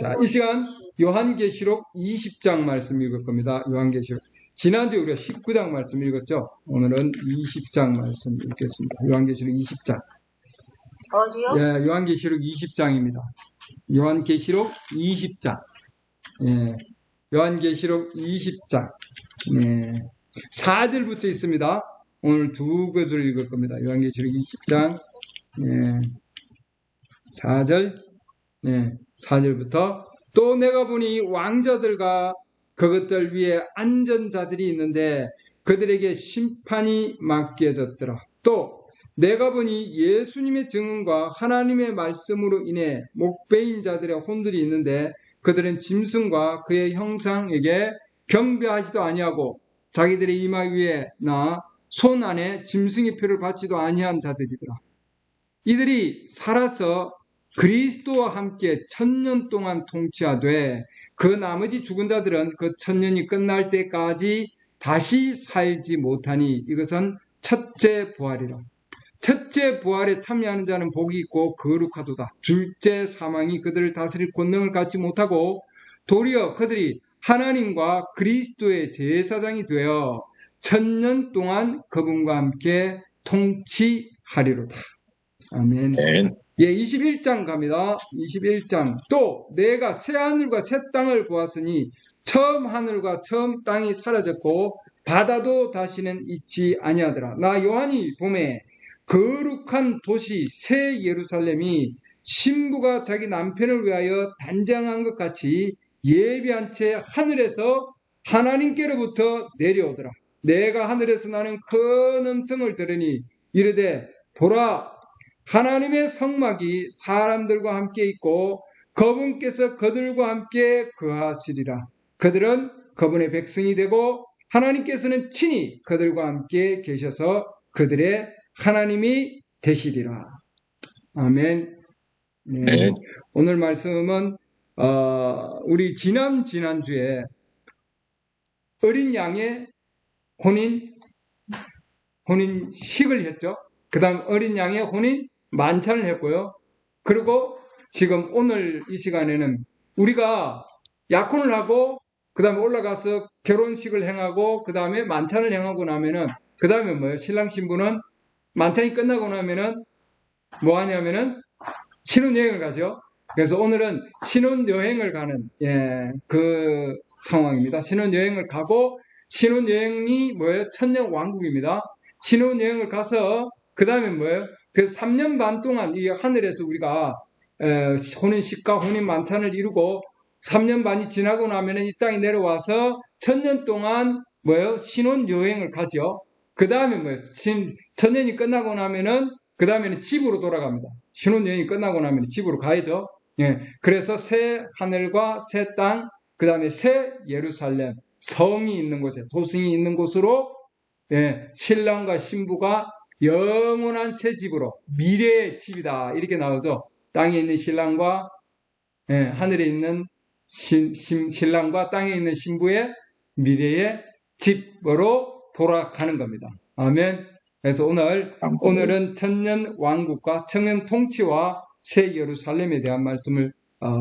자, 이 시간 요한계시록 20장 말씀 읽을 겁니다. 요한계시록. 지난주에 우리가 19장 말씀 읽었죠? 오늘은 20장 말씀 읽겠습니다. 요한계시록 20장. 어디요? 예, 요한계시록 20장입니다. 요한계시록 20장. 예, 요한계시록 20장. 예, 4절부터 있습니다. 오늘 두 구절을 읽을 겁니다. 요한계시록 20장. 예, 4절. 예, 4절부터 또 내가 보니 왕자들과 그것들 위에 앉은 자들이 있는데 그들에게 심판이 맡겨졌더라. 또 내가 보니 예수님의 증언과 하나님의 말씀으로 인해 목배인 자들의 혼들이 있는데 그들은 짐승과 그의 형상에게 경배하지도 아니하고 자기들의 이마 위에나 손 안에 짐승의 표를 받지도 아니한 자들이더라. 이들이 살아서 그리스도와 함께 1000년 동안 통치하되 그 나머지 죽은 자들은 그 1000년이 끝날 때까지 다시 살지 못하니 이것은 첫째 부활이라. 첫째 부활에 참여하는 자는 복이 있고 거룩하도다. 둘째 사망이 그들을 다스릴 권능을 갖지 못하고 도리어 그들이 하나님과 그리스도의 제사장이 되어 1000년 동안 그분과 함께 통치하리로다. 아멘. 예, 21장 갑니다. 21장. 또 내가 새 하늘과 새 땅을 보았으니 처음 하늘과 처음 땅이 사라졌고 바다도 다시는 있지 아니하더라. 나 요한이 보매 거룩한 도시 새 예루살렘이 신부가 자기 남편을 위하여 단장한 것 같이 예비한 채 하늘에서 하나님께로부터 내려오더라. 내가 하늘에서 나는 큰 음성을 들으니 이르되 보라 하나님의 성막이 사람들과 함께 있고 그분께서 그들과 함께 거하시리라. 그들은 그분의 백성이 되고 하나님께서는 친히 그들과 함께 계셔서 그들의 하나님이 되시리라. 아멘. 네. 오늘 말씀은 우리 지난주에 어린 양의 혼인식을 했죠. 그 다음 어린 양의 혼인 만찬을 했고요. 그리고 지금 오늘 이 시간에는 우리가 약혼을 하고 그 다음에 올라가서 결혼식을 행하고 그 다음에 만찬을 행하고 나면은 그 다음에 뭐예요? 신랑 신부는 만찬이 끝나고 나면은 뭐 하냐면은 신혼여행을 가죠. 그래서 오늘은 신혼여행을 가는 그 상황입니다. 신혼여행을 가고 신혼여행이 뭐예요? 천년왕국입니다. 신혼여행을 가서 그 다음에 뭐예요? 그래서 3년 반 동안 이 하늘에서 우리가 혼인식과 혼인 만찬을 이루고 3년 반이 지나고 나면은 이 땅에 내려와서 1000년 동안 뭐예요? 신혼여행을 가죠. 그 다음에 뭐예요? 1000년이 끝나고 나면은 그 다음에는 집으로 돌아갑니다. 신혼여행이 끝나고 나면 집으로 가야죠. 예. 그래서 새 하늘과 새 땅, 그 다음에 새 예루살렘, 성이 있는 곳에, 도성이 있는 곳으로 신랑과 신부가 영원한 새 집으로 미래의 집이다 이렇게 나오죠. 땅에 있는 신랑과 하늘에 있는 신랑과 땅에 있는 신부의 미래의 집으로 돌아가는 겁니다. 아멘. 그래서 오늘은 천년 왕국과 천년 통치와 새 예루살렘에 대한 말씀을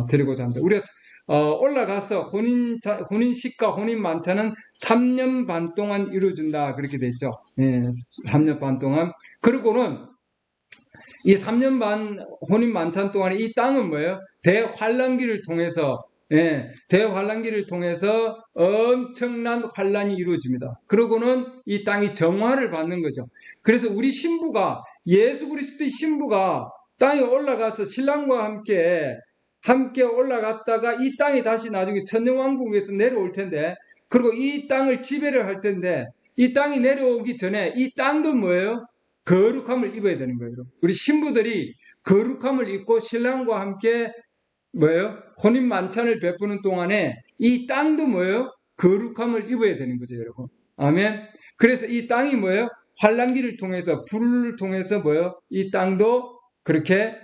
드리고자 합니다. 우리가 올라가서 혼인식과 혼인 만찬은 3년 반 동안 이루어진다 그렇게 돼 있죠. 3년 반 동안. 그리고는 이 3년 반 혼인 만찬 동안에 이 땅은 뭐예요? 대환란기를 통해서 대환란기를 통해서 엄청난 환란이 이루어집니다. 그러고는 이 땅이 정화를 받는 거죠. 그래서 우리 신부가 예수 그리스도의 신부가 땅에 올라가서 신랑과 함께 올라갔다가 이 땅이 다시 나중에 천년왕국에서 내려올 텐데 그리고 이 땅을 지배를 할 텐데 이 땅이 내려오기 전에 이 땅도 뭐예요? 거룩함을 입어야 되는 거예요. 우리 신부들이 거룩함을 입고 신랑과 함께 뭐예요? 혼인 만찬을 베푸는 동안에 이 땅도 뭐예요? 거룩함을 입어야 되는 거죠, 여러분. 아멘. 그래서 이 땅이 뭐예요? 환란기를 통해서 불을 통해서 뭐예요? 이 땅도 그렇게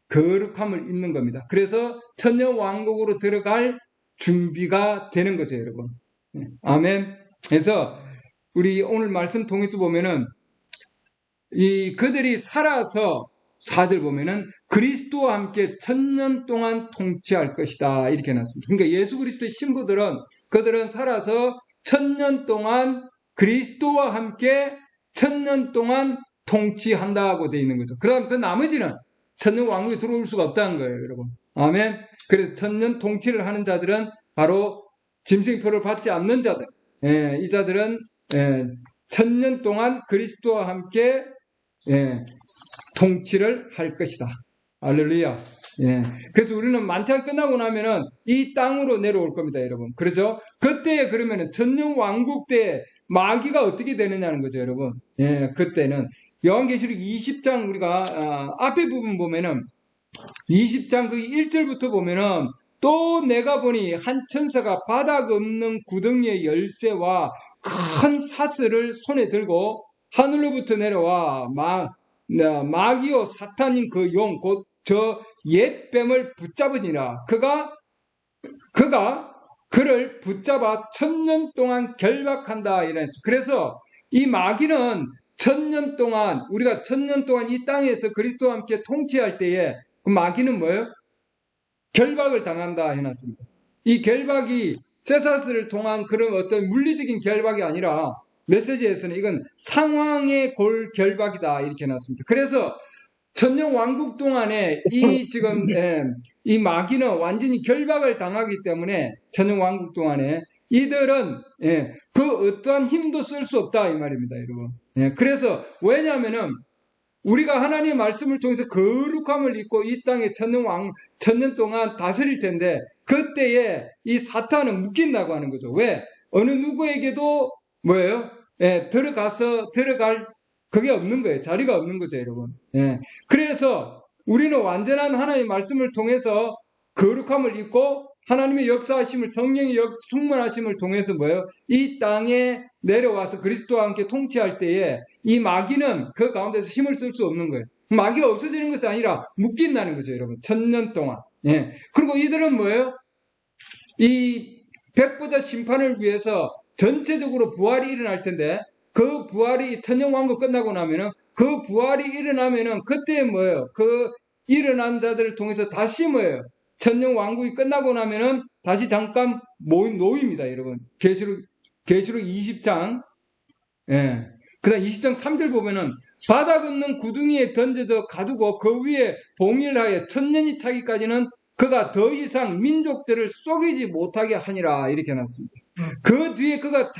거룩함을 입는 겁니다. 그래서 천년 왕국으로 들어갈 준비가 되는 거죠, 여러분. 아멘. 그래서 우리 오늘 말씀 통해서 보면은 그들이 살아서 4절 보면은 그리스도와 함께 1000년 동안 통치할 것이다. 이렇게 해놨습니다. 그러니까 예수 그리스도의 신부들은 그들은 살아서 1000년 동안 그리스도와 함께 1000년 동안 통치한다고 되어 있는 거죠. 그다음 그 나머지는 1000년 왕국에 들어올 수가 없다는 거예요, 여러분. 아멘. 그래서 1000년 통치를 하는 자들은 바로 짐승표를 받지 않는 자들. 이 자들은 1000년 동안 그리스도와 함께 통치를 할 것이다. 할렐루야. 그래서 우리는 만찬 끝나고 나면은 이 땅으로 내려올 겁니다, 여러분. 그렇죠? 그때 그러면은 천년 왕국 때 마귀가 어떻게 되느냐는 거죠, 여러분. 그때는 요한계시록 20장 우리가 앞에 부분 보면은 20장 그 1절부터 보면은 또 내가 보니 한 천사가 바닥 없는 구덩이의 열쇠와 큰 사슬을 손에 들고 하늘로부터 내려와 마귀요 사탄인 그 용 곧 저 옛뱀을 붙잡으니라. 그가 그를 붙잡아 1000년 동안 결박한다 이랬습니다. 그래서 이 마귀는 1000년 동안 우리가 1000년 동안 이 땅에서 그리스도와 함께 통치할 때에 그 마귀는 뭐예요? 결박을 당한다 해놨습니다. 이 결박이 쇠사슬을 통한 그런 어떤 물리적인 결박이 아니라 메시지에서는 이건 상황의 결박이다 이렇게 해놨습니다. 그래서 천년 왕국 동안에 지금 이 마귀는 완전히 결박을 당하기 때문에 천년 왕국 동안에 이들은 그 어떠한 힘도 쓸 수 없다 이 말입니다, 여러분. 그래서 왜냐하면은 우리가 하나님의 말씀을 통해서 거룩함을 입고 이 땅에 천년 동안 다스릴 텐데 그때에 이 사탄은 묶인다고 하는 거죠. 왜? 어느 누구에게도 뭐예요? 들어갈 그게 없는 거예요. 자리가 없는 거죠, 여러분. 그래서 우리는 완전한 하나님의 말씀을 통해서 거룩함을 입고 하나님의 역사하심을 성령의 충만하심을 통해서 뭐예요? 이 땅에 내려와서 그리스도와 함께 통치할 때에 이 마귀는 그 가운데서 힘을 쓸 수 없는 거예요. 마귀가 없어지는 것이 아니라 묶인다는 거죠, 여러분. 천년 동안. 그리고 이들은 뭐예요? 이 백보자 심판을 위해서 전체적으로 부활이 일어날 텐데 그 부활이 천년 왕국 끝나고 나면은 그 부활이 일어나면은 그때 뭐예요? 그 일어난 자들을 통해서 다시 뭐예요? 천년 왕국이 끝나고 나면은 다시 잠깐 놓입니다, 여러분. 계시록 20장. 그다음 20장 3절 보면은 바닥 없는 구덩이에 던져져 가두고 그 위에 봉일하여 1000년이 차기까지는 그가 더 이상 민족들을 속이지 못하게 하니라 이렇게 해놨습니다. 그 뒤에 그가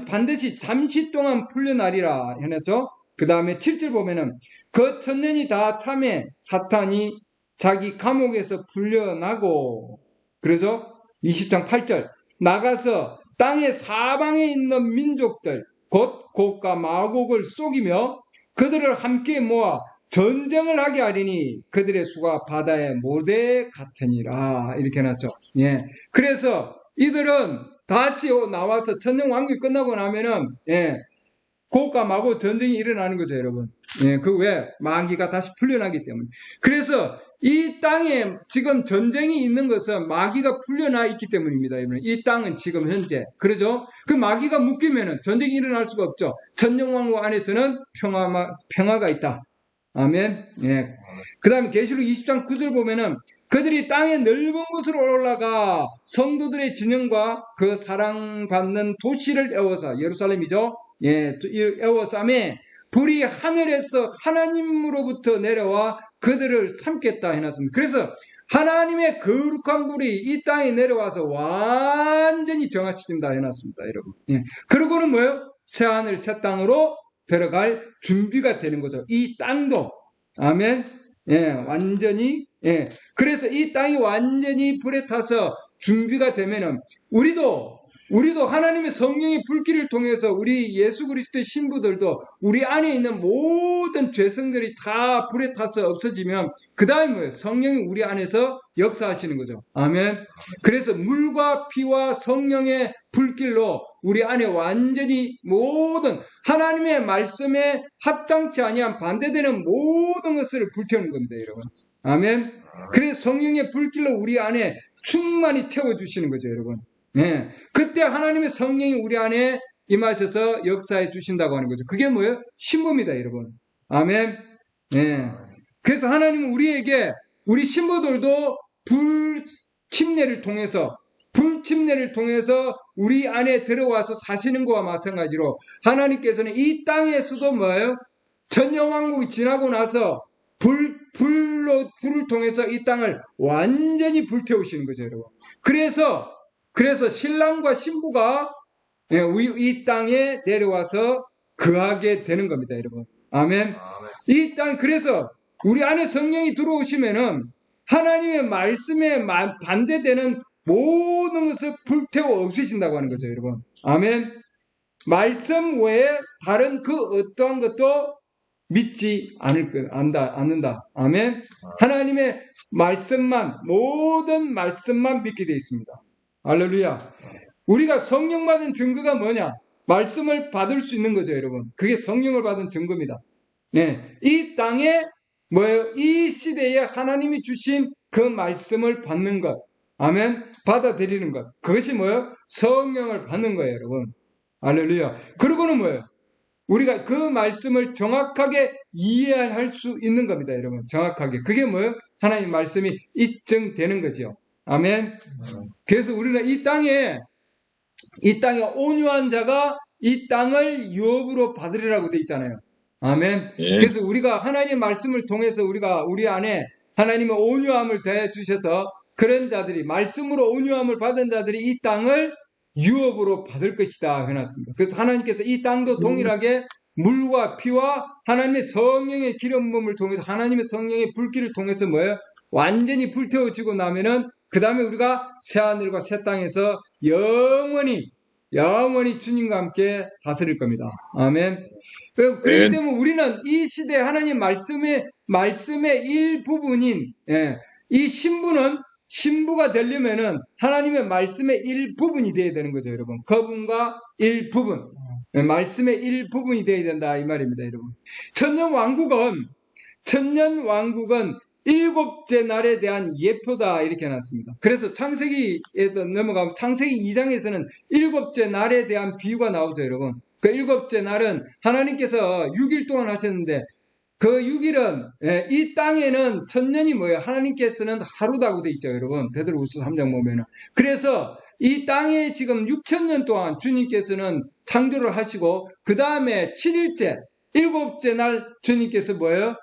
반드시 잠시 동안 풀려나리라 해놨죠. 그 다음에 7절 보면은 그 1000년이 다 참에 사탄이 자기 감옥에서 풀려나고 그래서 20장 8절 나가서 땅의 사방에 있는 민족들 곧 곡과 마곡을 속이며 그들을 함께 모아 전쟁을 하게 하리니 그들의 수가 바다의 모래 같으니라 이렇게 해놨죠. 그래서 이들은 다시 나와서 천년 왕국이 끝나고 나면은 곡과 마곡 전쟁이 일어나는 거죠, 여러분. 그 왜? 마귀가 다시 풀려나기 때문에. 그래서 이 땅에 지금 전쟁이 있는 것은 마귀가 풀려나 있기 때문입니다, 여러분. 이 땅은 지금 현재. 그러죠? 그 마귀가 묶이면은 전쟁이 일어날 수가 없죠. 천년 왕국 안에서는 평화가 있다. 아멘. 그 다음에 계시록 20장 9절 보면은 그들이 땅의 넓은 곳으로 올라가 성도들의 진영과 그 사랑받는 도시를 에워싸 예루살렘이죠. 에워싸매 불이 하늘에서 하나님으로부터 내려와 그들을 삼겠다 해놨습니다. 그래서 하나님의 거룩한 불이 이 땅에 내려와서 완전히 정화시킨다 해놨습니다, 여러분. 그러고는 뭐예요? 새하늘 새 땅으로 들어갈 준비가 되는 거죠. 이 땅도. 아멘. 완전히. 그래서 이 땅이 완전히 불에 타서 준비가 되면은 우리도 하나님의 성령의 불길을 통해서 우리 예수 그리스도의 신부들도 우리 안에 있는 모든 죄성들이 다 불에 타서 없어지면 그 다음에 뭐예요? 성령이 우리 안에서 역사하시는 거죠. 아멘. 그래서 물과 피와 성령의 불길로 우리 안에 완전히 모든 하나님의 말씀에 합당치 아니한 반대되는 모든 것을 불태우는 겁니다, 여러분. 아멘. 그래서 성령의 불길로 우리 안에 충만히 채워주시는 거죠, 여러분. 그때 하나님의 성령이 우리 안에 임하셔서 역사해 주신다고 하는 거죠. 그게 뭐예요? 신부입니다, 여러분. 아멘. 예. 그래서 하나님은 우리에게 우리 신부들도 불침례를 통해서 우리 안에 들어와서 사시는 것과 마찬가지로 하나님께서는 이 땅에서도 뭐예요? 천년왕국이 지나고 나서 불을 통해서 이 땅을 완전히 불태우시는 거죠, 여러분. 그래서 신랑과 신부가 이 땅에 내려와서 거하게 되는 겁니다, 여러분. 아멘. 이 땅, 그래서 우리 안에 성령이 들어오시면은 하나님의 말씀에 반대되는 모든 것을 불태워 없애신다고 하는 거죠, 여러분. 아멘. 말씀 외에 다른 그 어떠한 것도 믿지 않는다. 아멘. 하나님의 모든 말씀만 믿게 되어 있습니다. 할렐루야. 우리가 성령 받은 증거가 뭐냐? 말씀을 받을 수 있는 거죠, 여러분. 그게 성령을 받은 증거입니다. 네. 이 땅에 뭐예요? 이 시대에 하나님이 주신 그 말씀을 받는 것. 아멘. 받아들이는 것. 그것이 뭐예요? 성령을 받는 거예요, 여러분. 할렐루야. 그리고는 뭐예요? 우리가 그 말씀을 정확하게 이해할 수 있는 겁니다, 여러분. 정확하게. 그게 뭐예요? 하나님 말씀이 입증되는 거죠. 아멘. 그래서 우리는 이 땅에 온유한 자가 이 땅을 유업으로 받으리라고 되어 있잖아요. 아멘. 예. 그래서 우리가 하나님 말씀을 통해서 우리 안에 하나님의 온유함을 더해 주셔서 그런 자들이, 말씀으로 온유함을 받은 자들이 이 땅을 유업으로 받을 것이다 해놨습니다. 그래서 하나님께서 이 땅도 동일하게 물과 피와 하나님의 성령의 기름 부음을 통해서, 하나님의 성령의 불길을 통해서 뭐예요? 완전히 불태워지고 나면은 그 다음에 우리가 새하늘과 새 땅에서 영원히 주님과 함께 다스릴 겁니다. 아멘. 그렇기 때문에 우리는 이 시대 하나님 말씀의 일부분인 이 신부가 되려면은 하나님의 말씀의 일부분이 되어야 되는 거죠, 여러분. 그분과 일부분, 말씀의 일부분이 되어야 된다 이 말입니다, 여러분. 천년 왕국은 일곱째 날에 대한 예표다 이렇게 해놨습니다. 그래서 창세기에도 넘어가면 창세기 2장에서는 일곱째 날에 대한 비유가 나오죠, 여러분. 그 일곱째 날은 하나님께서 6일 동안 하셨는데 그 6일은 이 땅에는 천년이 뭐예요? 하나님께서는 하루다고 돼 있죠, 여러분. 베드로후서 3장 보면은. 그래서 이 땅에 지금 6천년 동안 주님께서는 창조를 하시고 그 다음에 7일째, 일곱째 날 주님께서 뭐예요?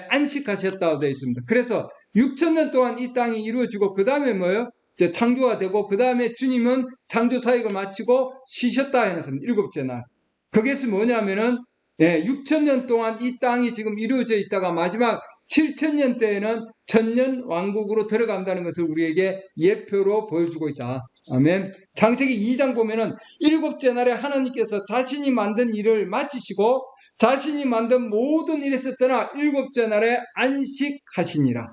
안식하셨다고 되어 있습니다. 그래서 6천년 동안 이 땅이 이루어지고 그 다음에 뭐예요? 창조가 되고 그 다음에 주님은 창조 사역을 마치고 쉬셨다 해놨습니다. 일곱째 날. 그것이 뭐냐면은 6천년 동안 이 땅이 지금 이루어져 있다가 마지막 7천년 때에는 천년 왕국으로 들어간다는 것을 우리에게 예표로 보여주고 있다. 아멘. 창세기 2장 보면은 일곱째 날에 하나님께서 자신이 만든 일을 마치시고 자신이 만든 모든 일에서 떠나 일곱째 날에 안식하시니라.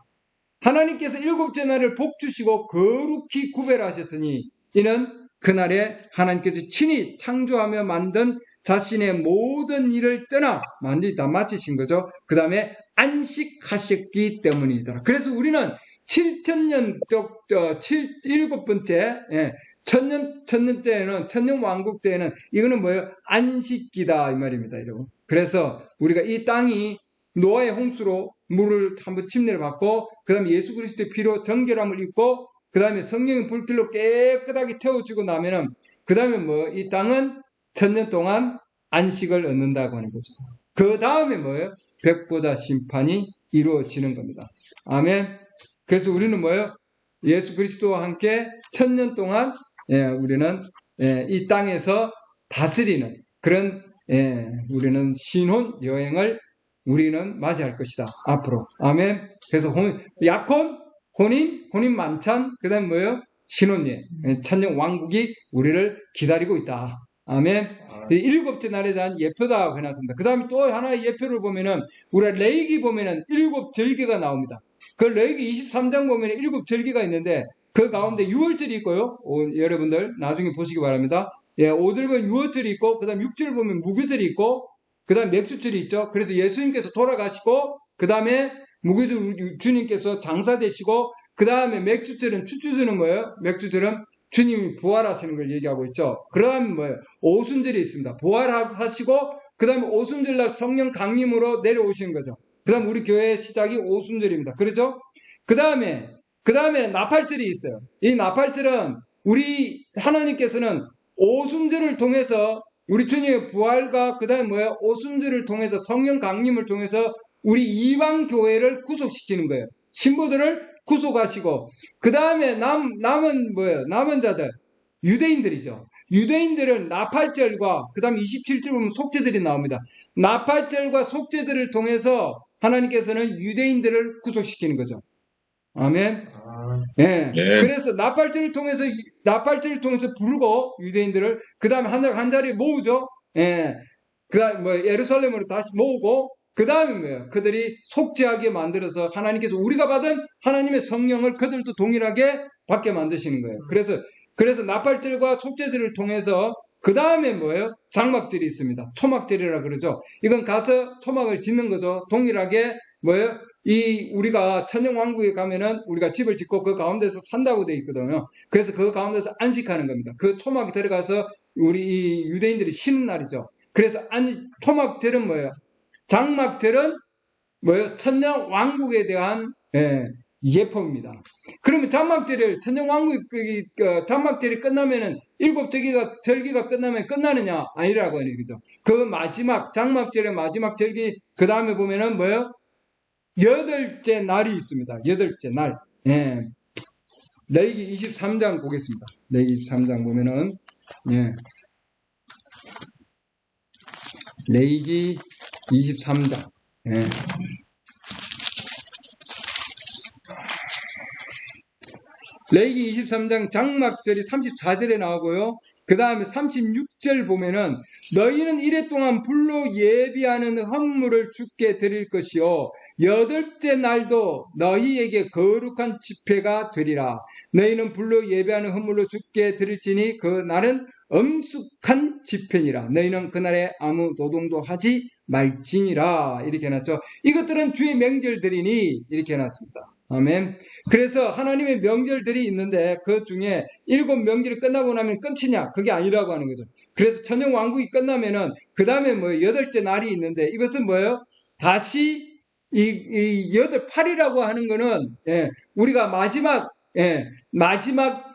하나님께서 일곱째 날을 복주시고 거룩히 구별하셨으니 이는 그날에 하나님께서 친히 창조하며 만든 자신의 모든 일을 떠나 완전히 다 마치신 거죠. 그 다음에 안식하셨기 때문이더라. 그래서 우리는 7천년, 일곱 번째, 천년 때에는, 천년 왕국 때에는 이거는 뭐예요? 안식기다 이 말입니다, 여러분. 그래서 우리가 이 땅이 노아의 홍수로 물을 한번 침례를 받고 그 다음에 예수 그리스도의 피로 정결함을 입고 그 다음에 성령의 불길로 깨끗하게 태워지고 나면은 그 다음에 이 땅은 천년 동안 안식을 얻는다고 하는 거죠. 그 다음에 뭐예요? 백보자 심판이 이루어지는 겁니다. 아멘. 그래서 우리는 뭐예요? 예수 그리스도와 함께 천년 동안 우리는 이 땅에서 다스리는 그런 우리는 신혼 여행을 우리는 맞이할 것이다. 앞으로. 아멘. 그래서 혼인 만찬, 그 다음에 뭐예요? 신혼여행. 천년 왕국이 우리를 기다리고 있다. 아멘. 일곱째 날에 대한 예표다 해놨습니다. 그 다음에 또 하나의 예표를 보면은 우리가 레위기 보면은 일곱 절기가 나옵니다. 그 레위기 23장 보면은 일곱 절기가 있는데 그 가운데 유월절이 있고요. 여러분들 나중에 보시기 바랍니다. 5절 보면 유월절이 있고 그 다음 6절 보면 무교절이 있고 그 다음 맥주절이 있죠. 그래서 예수님께서 돌아가시고 그 다음에 무교절 주님께서 장사되시고 그 다음에 맥주절은 추주절은 뭐예요? 맥주절은 주님이 부활하시는 걸 얘기하고 있죠. 그 다음에 뭐예요? 오순절이 있습니다. 부활하시고 그 다음에 오순절날 성령 강림으로 내려오시는 거죠. 그 다음 우리 교회의 시작이 오순절입니다. 그렇죠? 그 다음에 나팔절이 있어요. 이 나팔절은 우리 하나님께서는 오순절을 통해서 우리 주님의 부활과 그 다음에 뭐예요? 오순절을 통해서 성령 강림을 통해서 우리 이방 교회를 구속시키는 거예요. 신부들을 구속하시고 그 다음에 남은 뭐예요? 남은 자들 유대인들이죠. 유대인들은 나팔절과 그 다음 27절 보면 속죄절이 나옵니다. 나팔절과 속죄절을 통해서 하나님께서는 유대인들을 구속시키는 거죠. 아멘. 예. 네. 그래서 나팔절을 통해서 부르고 유대인들을 그 다음에 한 자리에 모으죠. 예. 그 다음 뭐 예루살렘으로 다시 모으고 그 다음에 뭐예요? 그들이 속죄하게 만들어서 하나님께서 우리가 받은 하나님의 성령을 그들도 동일하게 받게 만드시는 거예요. 그래서 나팔절과 속죄절을 통해서 그 다음에 뭐예요? 장막절이 있습니다. 초막절이라 그러죠. 이건 가서 초막을 짓는 거죠. 동일하게 뭐예요? 우리가 천년왕국에 가면은 우리가 집을 짓고 그 가운데서 산다고 돼 있거든요. 그래서 그 가운데서 안식하는 겁니다. 그 초막에 들어가서 우리 이 유대인들이 쉬는 날이죠. 그래서 초막절은 뭐예요? 장막절은 뭐예요? 천년왕국에 대한 예표입니다. 그러면 장막절이 끝나면은 일곱 절기가 끝나면 끝나느냐? 아니라고 하는 거죠. 그 마지막 장막절의 마지막 절기 그 다음에 보면은 뭐예요? 여덟째 날이 있습니다. 여덟째 날. 예. 레위기 23장 보겠습니다. 레위기 23장 보면은 레위기 23장. 예. 레위기 23장 장막절이 34절에 나오고요. 그 다음에 36절 보면은 너희는 이래 동안 불로 예비하는 헌물을 주께 드릴 것이요 여덟째 날도 너희에게 거룩한 집회가 되리라. 너희는 불로 예비하는 헌물로 주께 드릴지니 그 날은 엄숙한 집회니라. 너희는 그날에 아무 노동도 하지 말지니라. 이렇게 해놨죠. 이것들은 주의 명절들이니 이렇게 해놨습니다. 아멘. 그래서 하나님의 명절들이 있는데 그 중에 7명절이 끝나고 나면 끝이냐? 그게 아니라고 하는 거죠. 그래서 천년왕국이 끝나면은 그 다음에 뭐 여덟째 날이 있는데 이것은 뭐예요? 다시 이 8이라고 하는 거는 우리가 마지막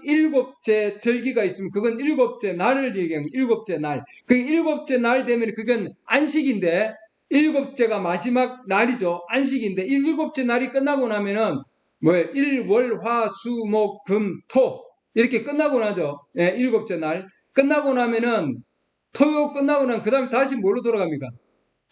일곱째 절기가 있으면 그건 일곱째 날을 얘기하는 일곱째 날. 그 일곱째 날 되면 그건 안식인데 일곱째가 마지막 날이죠. 안식인데 일곱째 날이 끝나고 나면은 뭐예요? 일, 월, 화, 수, 목, 금, 토 이렇게 끝나고 나죠. 일곱째 날 끝나고 나면은 토요 끝나고 나면 그 다음에 다시 뭘로 돌아갑니까?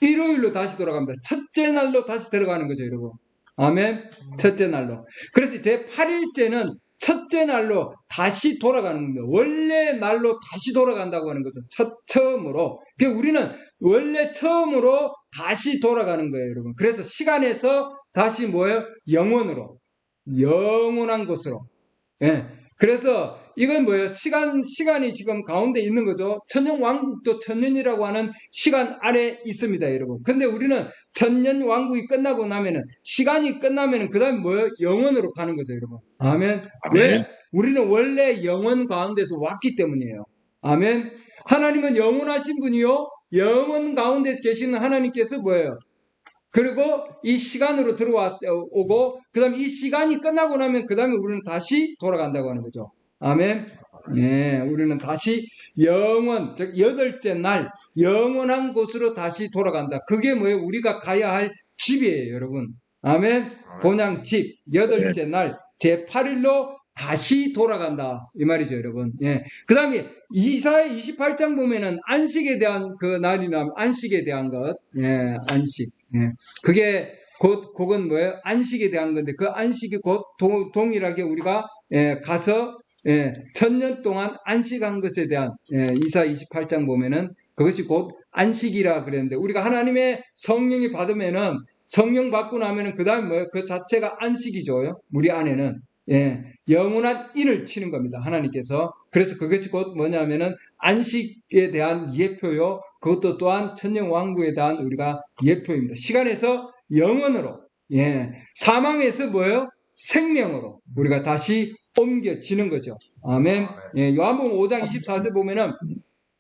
일요일로 다시 돌아갑니다. 첫째 날로 다시 들어가는 거죠, 여러분. 아멘. 첫째 날로. 그래서 제 8일째는 첫째 날로 다시 돌아가는 겁니다. 원래 날로 다시 돌아간다고 하는 거죠. 처음으로. 그러니까 우리는 원래 처음으로 다시 돌아가는 거예요, 여러분. 그래서 시간에서 다시 뭐예요? 영원으로. 영원한 곳으로. 그래서 이건 뭐예요? 시간이 지금 가운데 있는 거죠. 천년왕국도 천년이라고 하는 시간 아래 있습니다, 여러분. 근데 우리는 천년왕국이 끝나고 나면은, 시간이 끝나면은, 그 다음에 뭐예요? 영원으로 가는 거죠, 여러분. 아멘. 왜? 우리는 원래 영원 가운데서 왔기 때문이에요. 아멘. 하나님은 영원하신 분이요. 영원 가운데서 계시는 하나님께서 뭐예요? 그리고 이 시간으로 들어오고, 그 다음에 이 시간이 끝나고 나면, 그 다음에 우리는 다시 돌아간다고 하는 거죠. 아멘. 네, 우리는 다시 영원, 즉, 여덟째 날, 영원한 곳으로 다시 돌아간다. 그게 뭐예요? 우리가 가야 할 집이에요, 여러분. 아멘. 본향 집, 여덟째 날, 제8일로 다시 돌아간다. 이 말이죠, 여러분. 그 다음에 이사야 28장 보면은 안식에 대한 그 날이나 안식에 대한 것. 안식. 그게 그건 뭐예요? 안식에 대한 건데 그 안식이 곧 동일하게 우리가 가서 천년 동안 안식한 것에 대한 이사야 28장 보면은 그것이 곧 안식이라 그랬는데 우리가 하나님의 성령이 받으면은 성령 받고 나면은 그 다음에 뭐예요? 그 자체가 안식이죠. 우리 안에는. 영원한 인을 치는 겁니다. 하나님께서. 그래서 그것이 곧 뭐냐면은 안식에 대한 예표요. 그것도 또한 천년왕국에 대한 우리가 예표입니다. 시간에서 영원으로, 사망에서 뭐예요? 생명으로 우리가 다시 옮겨지는 거죠. 아멘. 요한복음 5장 24절 보면은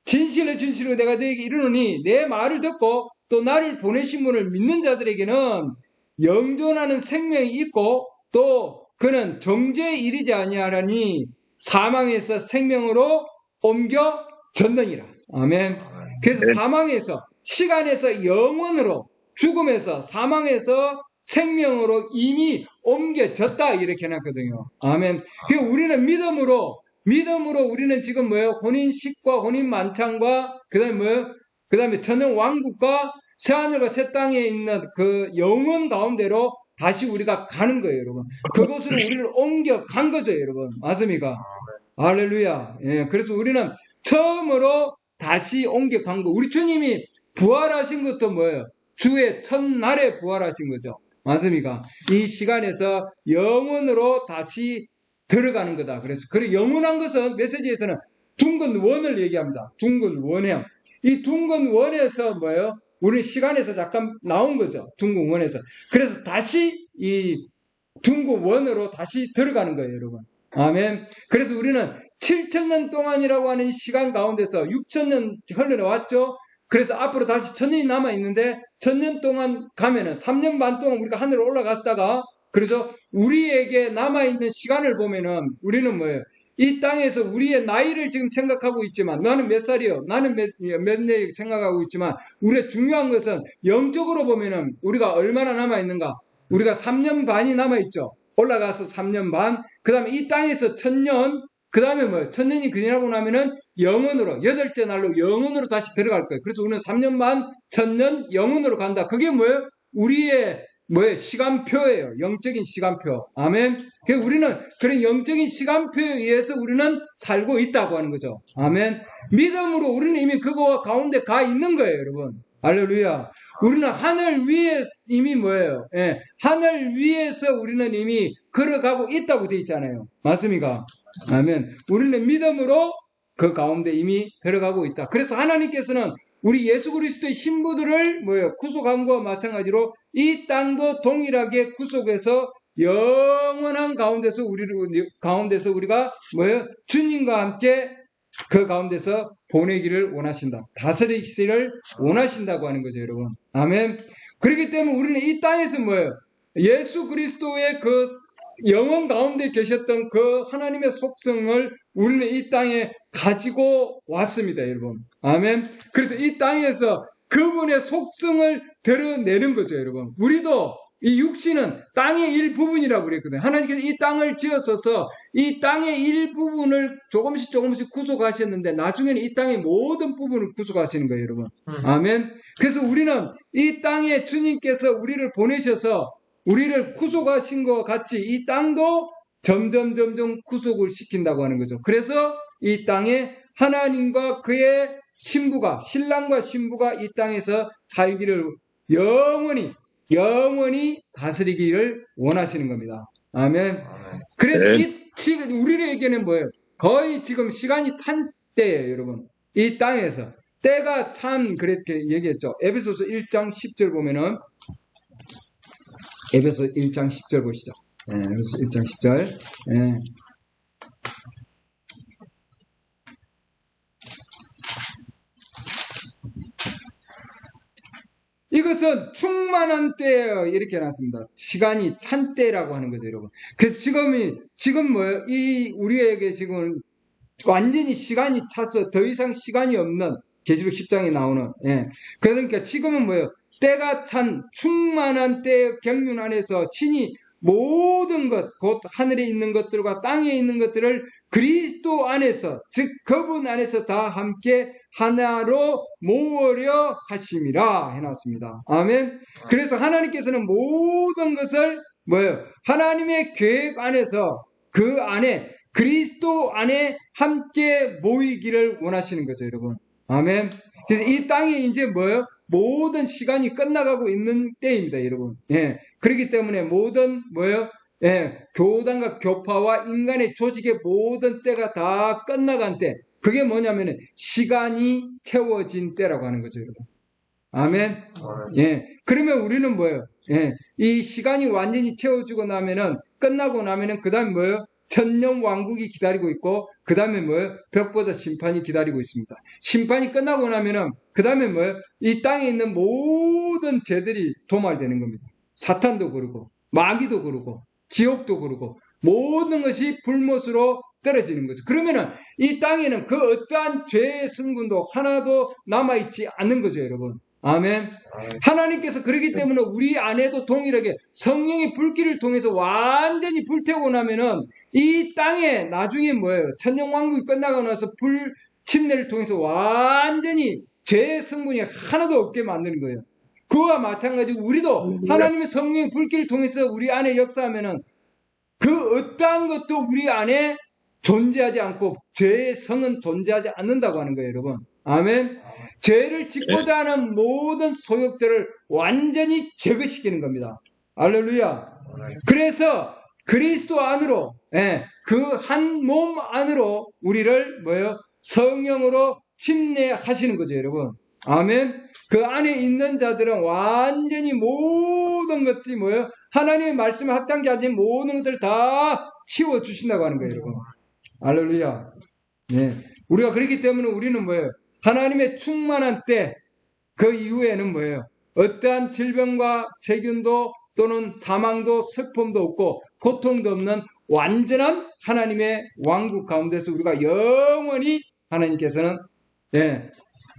진실로 내가 너에게 이르노니 내 말을 듣고 또 나를 보내신 분을 믿는 자들에게는 영존하는 생명이 있고 또 그는 정죄에 이르지 아니하라니 사망에서 생명으로 옮겨졌느니라. 아멘. 그래서 사망에서, 시간에서 영원으로, 죽음에서, 사망에서 생명으로 이미 옮겨졌다 이렇게 해놨거든요. 아멘. 그래서 우리는 믿음으로 우리는 지금 뭐예요? 혼인식과 혼인만찬과 그 다음에 뭐예요? 그 다음에 천년 왕국과 새하늘과 새 땅에 있는 그 영원 가운데로 다시 우리가 가는 거예요, 여러분. 그곳으로 우리를 옮겨간 거죠, 여러분. 맞습니까? 할렐루야. 예, 그래서 우리는 처음으로 다시 옮겨간 거. 우리 주님이 부활하신 것도 뭐예요? 주의 첫날에 부활하신 거죠. 맞습니까? 이 시간에서 영원으로 다시 들어가는 거다. 그래서 그 영원한 것은 메시지에서는 둥근 원을 얘기합니다. 둥근 원형. 이 둥근 원에서 뭐예요? 우리 시간에서 잠깐 나온 거죠. 둥근 원에서. 그래서 다시 이 둥근 원으로 다시 들어가는 거예요, 여러분. 아멘. 그래서 우리는 7,000년 동안이라고 하는 시간 가운데서 6,000년 흘러나왔죠. 그래서 앞으로 다시 1,000년이 남아있는데 1,000년 동안 가면은 3년 반 동안 우리가 하늘로 올라갔다가 그래서 우리에게 남아있는 시간을 보면은 우리는 뭐예요? 이 땅에서 우리의 나이를 지금 생각하고 있지만 나는 몇 살이요? 나는 몇 년 생각하고 있지만 우리의 중요한 것은 영적으로 보면은 우리가 얼마나 남아있는가? 우리가 3년 반이 남아있죠. 올라가서 3년 반, 그 다음에 이 땅에서 1,000년, 그 다음에 뭐예요? 1,000년이 그니라고 나면은 영원으로, 여덟째 날로 영원으로 다시 들어갈 거예요. 그래서 우리는 3년 반, 1,000년 영원으로 간다. 그게 뭐예요? 우리의 뭐예요? 시간표예요. 영적인 시간표. 아멘. 그래서 우리는 그런 영적인 시간표에 의해서 우리는 살고 있다고 하는 거죠. 아멘. 믿음으로 우리는 이미 그거 가운데 가 있는 거예요, 여러분. 할렐루야. 우리는 하늘 위에 이미 뭐예요? 예, 하늘 위에서 우리는 이미 걸어가고 있다고 되어 있잖아요. 맞습니까? 아멘. 우리는 믿음으로 그 가운데 이미 들어가고 있다. 그래서 하나님께서는 우리 예수 그리스도의 신부들을 뭐예요? 구속한 것과 마찬가지로 이 땅도 동일하게 구속해서 영원한 가운데서 우리가 뭐예요? 주님과 함께 그 가운데서 보내기를 원하신다. 다스리기를 원하신다고 하는 거죠, 여러분. 아멘. 그렇기 때문에 우리는 이 땅에서 뭐예요? 예수 그리스도의 그 영원 가운데 계셨던 그 하나님의 속성을 우리는 이 땅에 가지고 왔습니다, 여러분. 아멘. 그래서 이 땅에서 그분의 속성을 드러내는 거죠, 여러분. 우리도 이 육신은 땅의 일부분이라고 그랬거든요. 하나님께서 이 땅을 지어서서 이 땅의 일부분을 조금씩 구속하셨는데 나중에는 이 땅의 모든 부분을 구속하시는 거예요, 여러분. 아멘. 그래서 우리는 이 땅에 주님께서 우리를 보내셔서 우리를 구속하신 것 같이 이 땅도 점점 구속을 시킨다고 하는 거죠. 그래서 이 땅에 하나님과 그의 신부가, 신랑과 신부가 이 땅에서 살기를 영원히 다스리기를 원하시는 겁니다. 아멘. 그래서 지금 우리에게는 뭐예요? 거의 지금 시간이 찬 때예요, 여러분. 이 땅에서. 때가 참 그렇게 얘기했죠. 에베소서 1장 10절 보면은 에베소 1장 10절 보시죠. 에베소 1장 10절. 이것은 충만한 때예요. 이렇게 해놨습니다. 시간이 찬 때라고 하는 거죠, 여러분. 그래서 지금 뭐예요? 우리에게 지금 완전히 시간이 차서 더 이상 시간이 없는 계시록 10장에 나오는, 그러니까 지금은 뭐예요? 때가 찬 충만한 때의 경륜 안에서 친히 모든 것, 곧 하늘에 있는 것들과 땅에 있는 것들을 그리스도 안에서, 즉 그분 안에서 다 함께 하나로 모으려 하심이라 해놨습니다. 아멘. 그래서 하나님께서는 모든 것을 뭐예요? 하나님의 계획 안에서 그 안에 그리스도 안에 함께 모이기를 원하시는 거죠, 여러분. 아멘. 그래서 이 땅이 이제 뭐예요? 모든 시간이 끝나가고 있는 때입니다, 여러분. 그렇기 때문에 모든 뭐예요? 교단과 교파와 인간의 조직의 모든 때가 다 끝나간 때. 그게 뭐냐면은 시간이 채워진 때라고 하는 거죠, 여러분. 아멘. 그러면 우리는 뭐예요? 이 시간이 완전히 채워지고 나면은 끝나고 나면은 그다음에 뭐예요? 천년 왕국이 기다리고 있고 그 다음에 뭐예요? 벽보자 심판이 기다리고 있습니다. 심판이 끝나고 나면은 그 다음에 뭐예요? 이 땅에 있는 모든 죄들이 도말되는 겁니다. 사탄도 그러고 마귀도 그러고 지옥도 그러고 모든 것이 불못으로 떨어지는 거죠. 그러면은 이 땅에는 그 어떠한 죄의 성분도 하나도 남아있지 않는 거죠, 여러분. 아멘. 하나님께서 그러기 때문에 우리 안에도 동일하게 성령의 불길을 통해서 완전히 불태우고 나면은 이 땅에 나중에 뭐예요? 천년왕국이 끝나고 나서 불 침례를 통해서 완전히 죄의 성분이 하나도 없게 만드는 거예요. 그와 마찬가지로 우리도 하나님의 성령의 불길을 통해서 우리 안에 역사하면은 그 어떠한 것도 우리 안에 존재하지 않고 죄의 성은 존재하지 않는다고 하는 거예요, 여러분. 아멘. 죄를 짓고자 하는 모든 소욕들을 완전히 제거시키는 겁니다. 할렐루야. 그래서 그리스도 안으로, 그 한 몸 안으로 우리를 뭐예요? 성령으로 침례하시는 거죠, 여러분. 아멘. 그 안에 있는 자들은 완전히 모든 것이 뭐예요? 하나님의 말씀에 합당하지 않은 모든 것들을 다 치워주신다고 하는 거예요, 여러분. 할렐루야. 네. 우리가 그렇기 때문에 우리는 뭐예요? 하나님의 충만한 때, 그 이후에는 뭐예요? 어떠한 질병과 세균도 또는 사망도 슬픔도 없고 고통도 없는 완전한 하나님의 왕국 가운데서 우리가 영원히 하나님께서는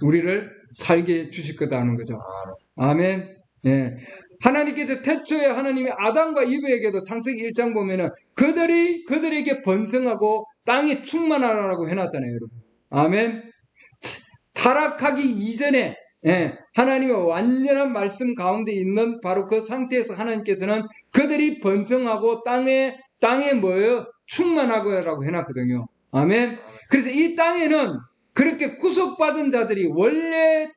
우리를 살게 해주실 거다 하는 거죠. 아멘. 하나님께서 태초에 하나님이 아담과 이브에게도 창세기 1장 보면은 그들에게 번성하고 땅에 충만하라고 해놨잖아요, 여러분. 아멘. 타락하기 이전에 하나님의 완전한 말씀 가운데 있는 바로 그 상태에서 하나님께서는 그들이 번성하고 땅에 뭐예요? 충만하고라고 해놨거든요. 아멘. 그래서 이 땅에는 그렇게 구속받은 자들이 원래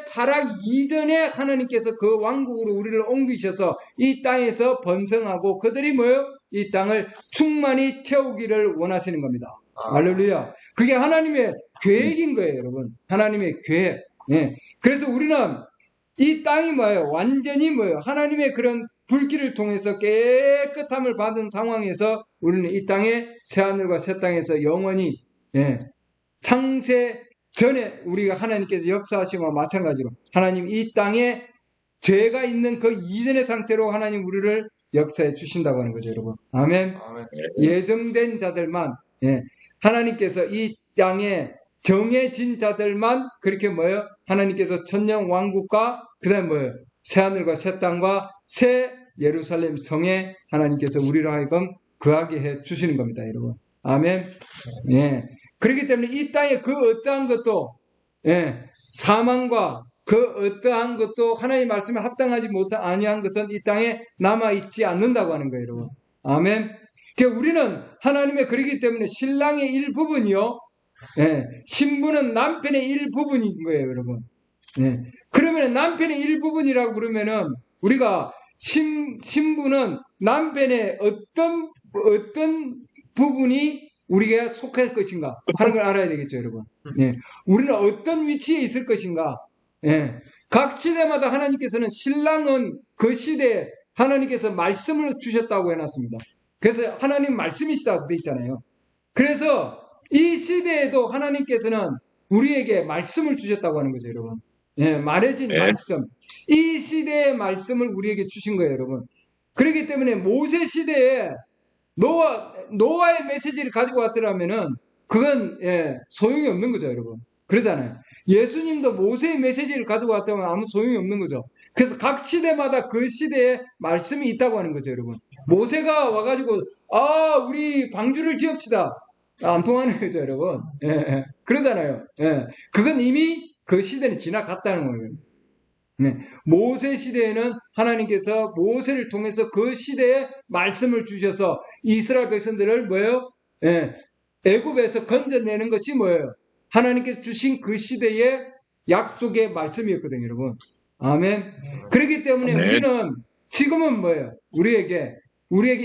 타락 이전에 하나님께서 그 왕국으로 우리를 옮기셔서 이 땅에서 번성하고 그들이 뭐예요? 이 땅을 충만히 채우기를 원하시는 겁니다. 할렐루야. 그게 하나님의 계획인 거예요, 여러분. 하나님의 계획. 그래서 우리는 이 땅이 뭐예요? 완전히 뭐예요? 하나님의 그런 불길을 통해서 깨끗함을 받은 상황에서 우리는 이 땅에 새하늘과 새 땅에서 영원히 창세 전에 우리가 하나님께서 역사하신 것과 마찬가지로 하나님 이 땅에 죄가 있는 그 이전의 상태로 하나님 우리를 역사해 주신다고 하는 거죠, 여러분. 아멘. 예정된 자들만 하나님께서 이 땅에 정해진 자들만 그렇게 뭐예요? 하나님께서 천년 왕국과 그다음 뭐예요? 새하늘과 새 땅과 새 예루살렘 성에 하나님께서 우리로 하여금 거하게 해 주시는 겁니다, 여러분. 아멘. 그렇기 때문에 이 땅에 그 어떠한 것도 사망과 그 어떠한 것도 하나님의 말씀에 합당하지 못한 아니한 것은 이 땅에 남아 있지 않는다고 하는 거예요, 여러분. 아멘. 그러니까 우리는 하나님의 그러기 때문에 신랑의 일부분이요. 신부는 남편의 일부분인 거예요, 여러분. 그러면 남편의 일부분이라고 그러면은 우리가 신부는 남편의 어떤 부분이 우리가 속할 것인가 하는 걸 알아야 되겠죠, 여러분. 우리는 어떤 위치에 있을 것인가. 각 시대마다 하나님께서는 신랑은 그 시대에 하나님께서 말씀을 주셨다고 해놨습니다. 그래서 하나님 말씀이시다고 돼 있잖아요. 그래서 이 시대에도 하나님께서는 우리에게 말씀을 주셨다고 하는 거죠, 여러분. 말해진 말씀. 이 시대의 말씀을 우리에게 주신 거예요, 여러분. 그렇기 때문에 모세 시대에 노아의 메시지를 가지고 왔더라면은 그건 소용이 없는 거죠, 여러분. 그러잖아요. 예수님도 모세의 메시지를 가지고 왔다면 아무 소용이 없는 거죠. 그래서 각 시대마다 그 시대에 말씀이 있다고 하는 거죠, 여러분. 모세가 와가지고 우리 방주를 지읍시다. 안 통하는 거죠, 여러분. 그러잖아요. 그건 이미 그 시대는 지나갔다는 거예요. 모세 시대에는 하나님께서 모세를 통해서 그 시대에 말씀을 주셔서 이스라엘 백성들을 뭐예요? 애굽에서 건져내는 것이 뭐예요? 하나님께서 주신 그 시대의 약속의 말씀이었거든요, 여러분. 아멘. 그렇기 때문에 우리는 지금은 뭐예요? 우리에게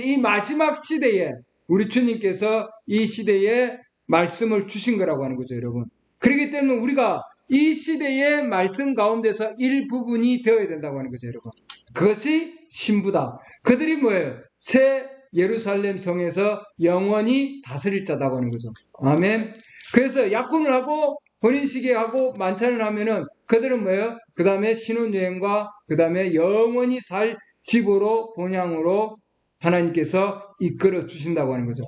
이 마지막 시대에 우리 주님께서 이 시대에 말씀을 주신 거라고 하는 거죠, 여러분. 그렇기 때문에 우리가 이 시대의 말씀 가운데서 일부분이 되어야 된다고 하는 거죠, 여러분. 그것이 신부다. 그들이 뭐예요? 새 예루살렘 성에서 영원히 다스릴 자다고 하는 거죠. 아멘. 그래서 약혼을 하고 혼인시계 하고 만찬을 하면은 그들은 뭐예요? 그 다음에 신혼여행과 그 다음에 영원히 살 집으로 본향으로 하나님께서 이끌어 주신다고 하는 거죠.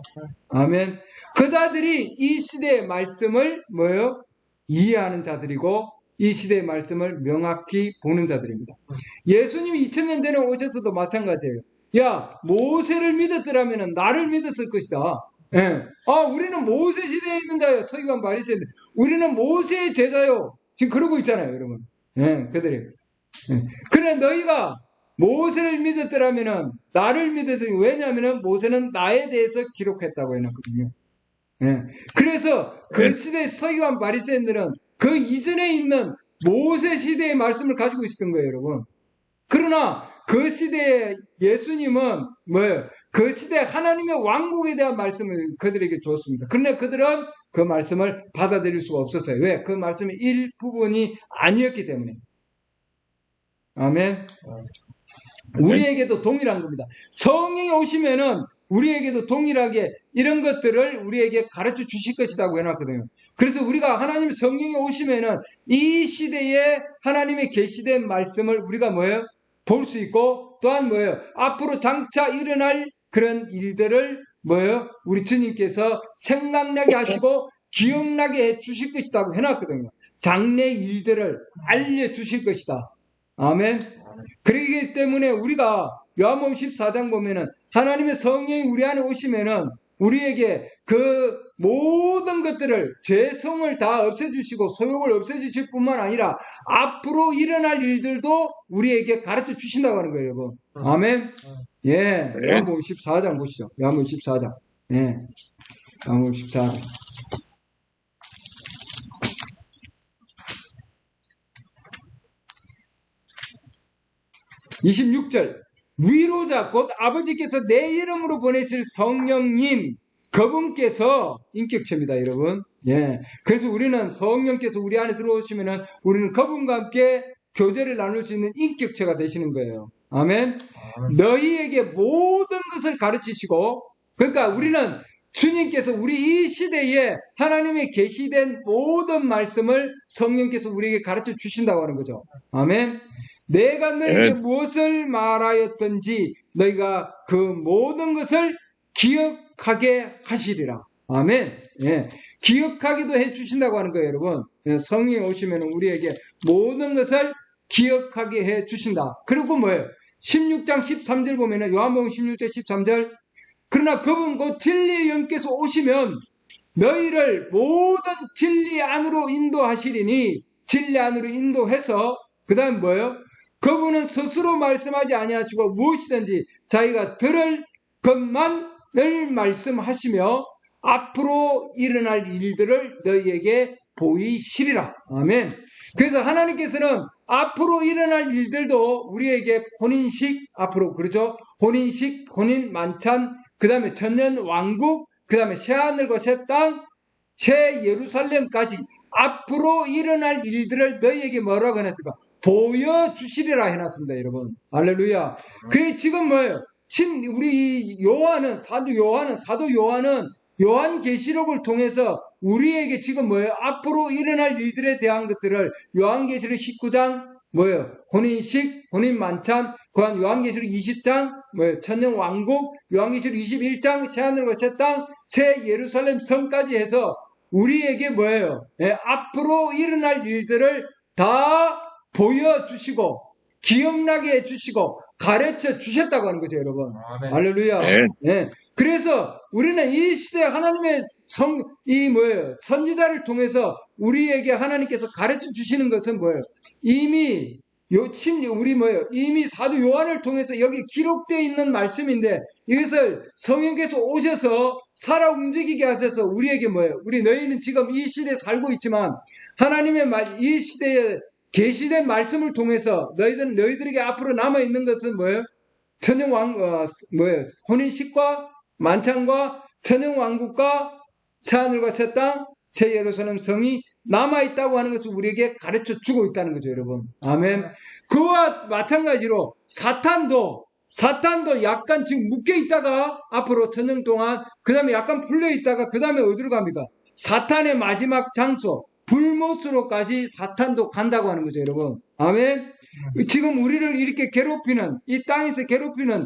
아멘. 그 자들이 이 시대의 말씀을 뭐예요? 이해하는 자들이고 이 시대의 말씀을 명확히 보는 자들입니다. 예수님이 2000년 전에 오셔서도 마찬가지예요. 야, 모세를 믿었더라면 나를 믿었을 것이다. 예. 우리는 모세 시대에 있는 자요. 서기관 바리새인들. 우리는 모세의 제자요. 지금 그러고 있잖아요, 여러분. 예, 그들이. 예. 그러나 너희가 모세를 믿었더라면 나를 믿었으니 왜냐하면 모세는 나에 대해서 기록했다고 해놨거든요. 예. 그래서 그 시대의 서기관 바리새인들은 그 이전에 있는 모세 시대의 말씀을 가지고 있었던 거예요, 여러분. 그러나 그 시대의 예수님은 뭐예요? 그 시대 하나님의 왕국에 대한 말씀을 그들에게 줬습니다. 그런데 그들은 그 말씀을 받아들일 수가 없었어요. 왜? 그 말씀의 일부분이 아니었기 때문에. 아멘. 우리에게도 동일한 겁니다. 성령이 오시면은 우리에게도 동일하게 이런 것들을 우리에게 가르쳐 주실 것이라고 해놨거든요. 그래서 우리가 하나님 성령이 오시면은 이 시대에 하나님의 계시된 말씀을 우리가 뭐예요? 볼 수 있고 또한 뭐예요? 앞으로 장차 일어날 그런 일들을 뭐예요? 우리 주님께서 생각나게 하시고 기억나게 해 주실 것이라고 해놨거든요. 장래 일들을 알려주실 것이다. 아멘. 그렇기 때문에 우리가 요한복음 14장 보면은 하나님의 성령이 우리 안에 오시면은 우리에게 그 모든 것들을 죄성을 다 없애주시고 소욕을 없애주실 뿐만 아니라 앞으로 일어날 일들도 우리에게 가르쳐 주신다고 하는 거예요, 여러분. 아멘. 예. 요한복음 14장 보시죠. 요한복음 14장. 예. 요한복음 14장. 26절 위로자 곧 아버지께서 내 이름으로 보내실 성령님 그분께서 인격체입니다, 여러분. 예. 그래서 우리는 성령께서 우리 안에 들어오시면은 우리는 그분과 함께 교제를 나눌 수 있는 인격체가 되시는 거예요. 아멘. 너희에게 모든 것을 가르치시고 그러니까 우리는 주님께서 우리 이 시대에 하나님의 계시된 모든 말씀을 성령께서 우리에게 가르쳐 주신다고 하는 거죠. 아멘. 내가 너희에게 무엇을 말하였던지 너희가 그 모든 것을 기억하게 하시리라. 아멘. 예. 기억하기도 해 주신다고 하는 거예요, 여러분. 예. 성령이 오시면 우리에게 모든 것을 기억하게 해 주신다. 그리고 뭐예요? 16장 13절 보면은 요한복음 16장 13절 그러나 그분 곧 진리의 영께서 오시면 너희를 모든 진리 안으로 인도하시리니 진리 안으로 인도해서 그 다음 뭐예요? 그분은 스스로 말씀하지 아니하시고 무엇이든지 자기가 들을 것만을 말씀하시며 앞으로 일어날 일들을 너희에게 보이시리라. 아멘. 그래서 하나님께서는 앞으로 일어날 일들도 우리에게 혼인식 앞으로 그러죠. 혼인식, 혼인 만찬, 그 다음에 천년 왕국, 그 다음에 새하늘과 새 땅, 새 예루살렘까지 앞으로 일어날 일들을 너희에게 뭐라고 해놨을까? 보여주시리라 해놨습니다, 여러분. 할렐루야. 그래, 지금 뭐예요? 우리 사도 요한은 요한계시록을 통해서 우리에게 지금 뭐예요? 앞으로 일어날 일들에 대한 것들을 요한계시록 19장, 뭐예요? 혼인식, 혼인만찬, 그한 요한계시록 20장, 뭐예요? 천년왕국, 요한계시록 21장, 새하늘과 새 땅, 새 예루살렘 성까지 해서 우리에게 뭐예요? 예, 앞으로 일어날 일들을 다 보여주시고 기억나게 해주시고 가르쳐 주셨다고 하는 거죠, 여러분. 아멘. 할렐루야. 예. 그래서 우리는 이 시대 하나님의 선지자를 통해서 우리에게 하나님께서 가르쳐 주시는 것은 뭐예요? 이미 이미 사도 요한을 통해서 여기 기록되어 있는 말씀인데 이것을 성령께서 오셔서 살아 움직이게 하셔서 우리에게 뭐예요? 너희는 지금 이 시대에 살고 있지만 하나님의 이 시대에 계시된 말씀을 통해서 너희들에게 앞으로 남아 있는 것은 뭐예요? 혼인식과 만찬과 천연왕국과 새하늘과 새 땅, 새 예루살렘 성이 남아 있다고 하는 것을 우리에게 가르쳐 주고 있다는 거죠, 여러분. 아멘. 그와 마찬가지로 사탄도 약간 지금 묶여 있다가 앞으로 천년 동안 그 다음에 약간 풀려 있다가 그 다음에 어디로 갑니까? 사탄의 마지막 장소, 불못으로까지 사탄도 간다고 하는 거죠, 여러분. 아멘. 지금 우리를 이렇게 괴롭히는, 이 땅에서 괴롭히는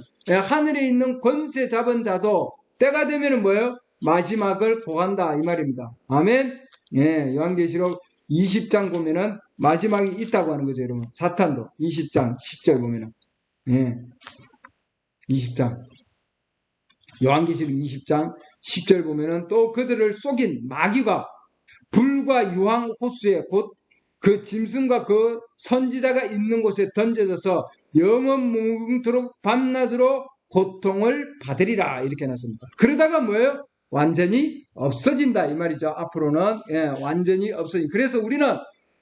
하늘에 있는 권세 잡은 자도 때가 되면은 뭐예요? 마지막을 보간다 이 말입니다. 아멘. 예, 요한계시록 20장 보면은 마지막이 있다고 하는 거죠, 여러분. 사탄도 20장 10절 보면은, 예, 20장 요한계시록 20장 10절 보면은 또 그들을 속인 마귀가 불과 유황 호수에 곧 그 짐승과 그 선지자가 있는 곳에 던져져서 영원 무궁토록 밤낮으로 고통을 받으리라 이렇게 해놨습니다. 그러다가 뭐예요? 완전히 없어진다 이 말이죠. 앞으로는 완전히 없어진. 그래서 우리는